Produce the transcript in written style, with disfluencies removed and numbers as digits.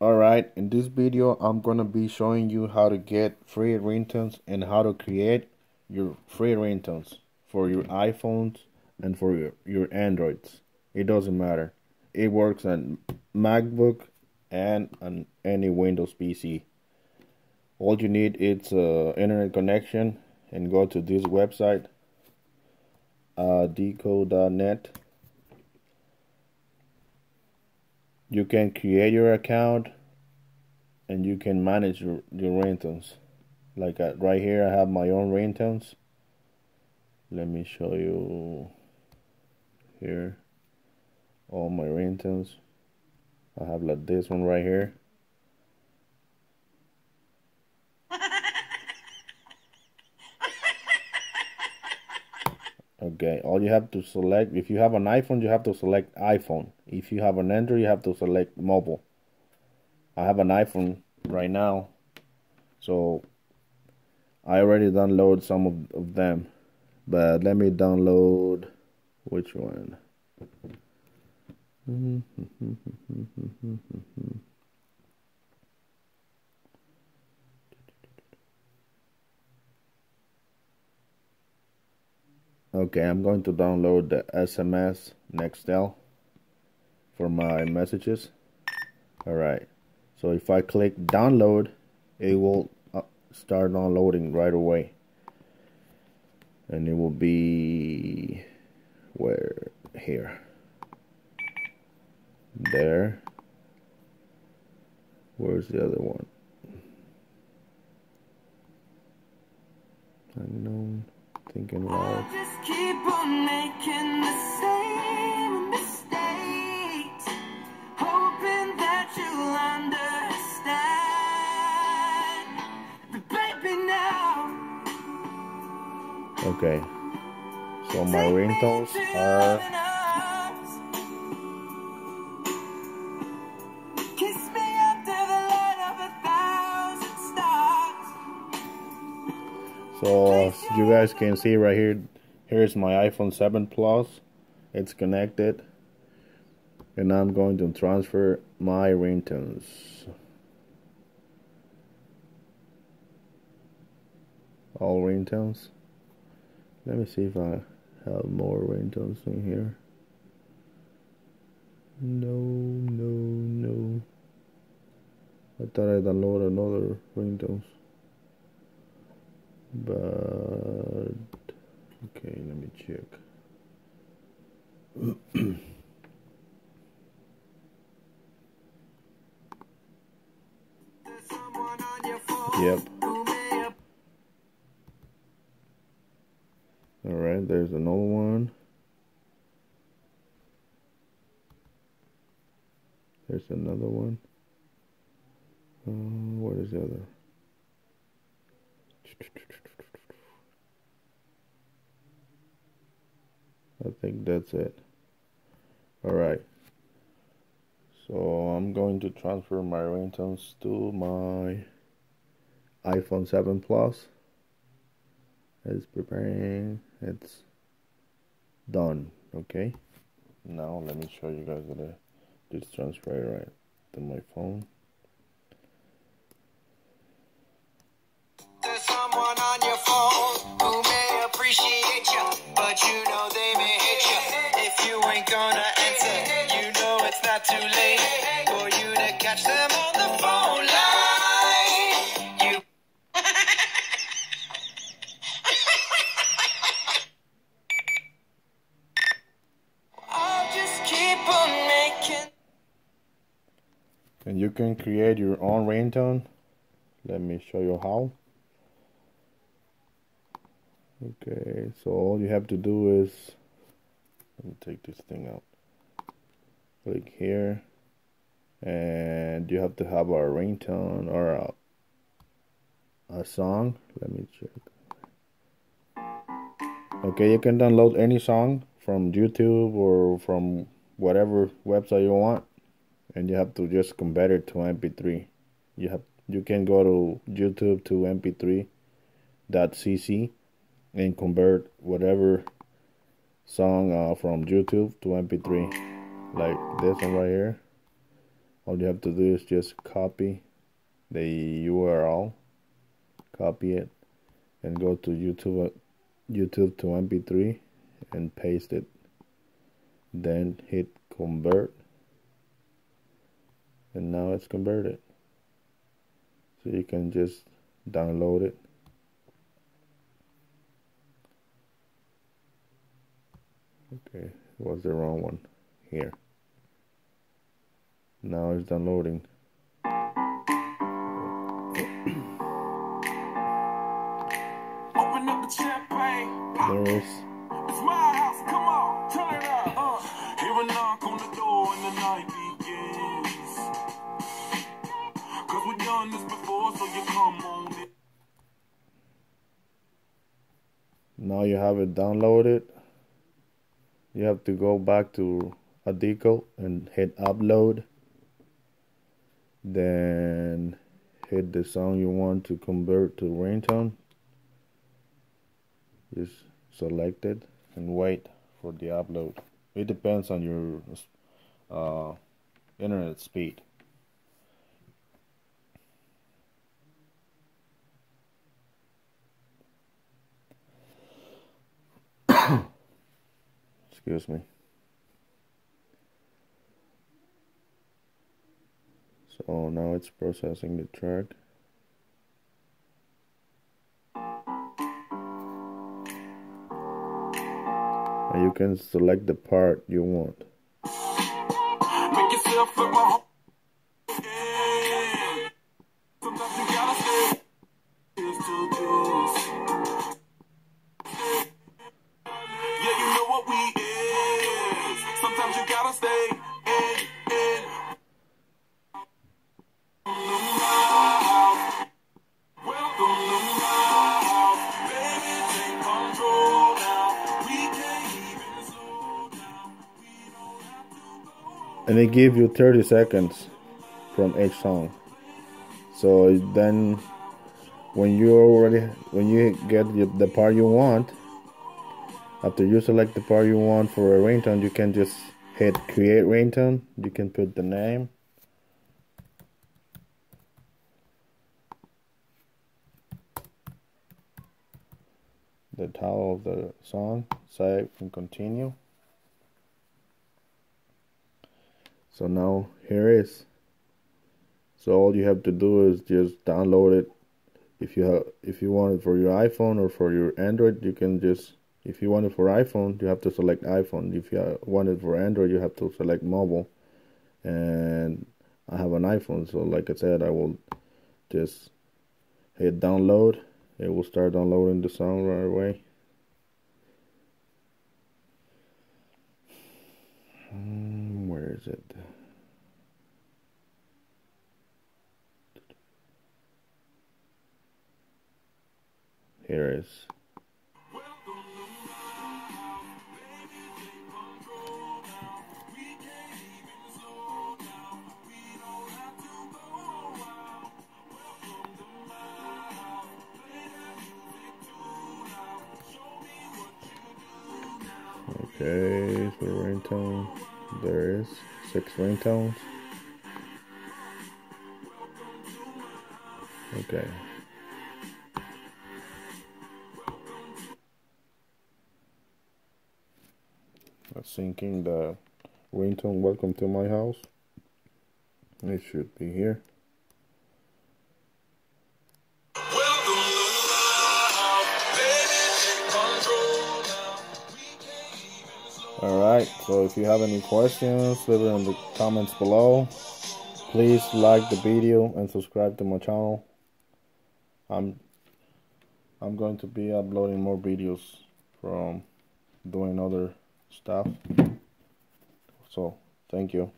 Alright, in this video I'm gonna be showing you how to get free ringtones and how to create your free ringtones for your iPhones and for your Androids. It doesn't matter. It works on MacBook and on any Windows PC. All you need is internet connection and go to this website, decode.net. You can create your account and you can manage your ringtones. Like right here, I have my own ringtones. Let me show you here all my ringtones. I have like this one right here. Okay, all you have to select, if you have an iPhone, you have to select iPhone. If you have an Android, you have to select mobile. I have an iPhone right now, so I already downloaded some of them. But let me download which one? Okay, I'm going to download the SMS Nextel for my messages. Alright, so if I click download, it will start downloading right away. And it will be where? Here. There. Where's the other one? Unknown. Thinking loud. Just keep on making the same mistakes, hoping that you'll understand. But baby, now. Okay. So my ringtones are. Kiss me under the light of 1,000 stars. So as you guys can see right here, here's my iPhone 7 Plus. It's connected, and I'm going to transfer my ringtones. All ringtones. Let me see if I have more ringtones in here. No. I thought I downloaded another ringtones. But okay, let me check. Yep. Alright, there's another one. There's another one. What is the other? I think that's it. Alright. So I'm going to transfer my ringtones to my iPhone 7 Plus. It's preparing. It's done. Okay. Now let me show you guys that this transfer right to my phone. There's someone on your phone who may appreciate you, but you know they may hate you. If you ain't gonna answer, you know it's not too late for you to catch them on the phone line. You I'll just keep on making. And you can create your own ringtone. Let me show you how. Okay, so all you have to do is, let me take this thing out. Click here, and you have to have a ringtone or a song. Let me check. Okay, you can download any song from YouTube or from whatever website you want, and you have to just convert it to MP3. You can go to YouTube to MP3.cc and convert whatever song from YouTube to MP3, like this one right here. All you have to do is just copy the URL, copy it, and go to YouTube to MP3 and paste it. Then hit convert, and now it's converted. So you can just download it. Okay, it was the wrong one here. Now it's downloading. Open up the champagne. There is. It's my house. Come on, turn it up. Hear a knock on the door and the night begins. 'Cause we've done this before, so you come on in. Now you have it downloaded. You have to go back to Adico and hit upload. Then hit the song you want to convert to ringtone. Just select it and wait for the upload. It depends on your internet speed. Excuse me. So now it's processing the track. And you can select the part you want. Make yourself at my home. Yeah. Sometimes you gotta stay. Here's to this. Yeah, you know what we is. Sometimes you gotta stay in. Welcome to my house. Baby, take control now. We can't even slow down. We don't have to go. And they give you 30 seconds from each song. So then when you get the part you want, after you select the part you want for a ringtone, you can just hit create ringtone. You can put the name, the title of the song, save and continue. So now here is. So all you have to do is just download it. If you want it for your iPhone or for your Android, you can just, if you want it for iPhone, you have to select iPhone. If you want it for Android, you have to select mobile. And I have an iPhone, so like I said, I will just hit download. It will start downloading the song right away. Where is it? Here it is. Okay, for ringtone, there is 6 ringtones. Okay. That's syncing the ringtone welcome to my house. It should be here. Alright, so if you have any questions, leave it in the comments below. Please like the video and subscribe to my channel. I'm going to be uploading more videos from doing other stuff. So, thank you.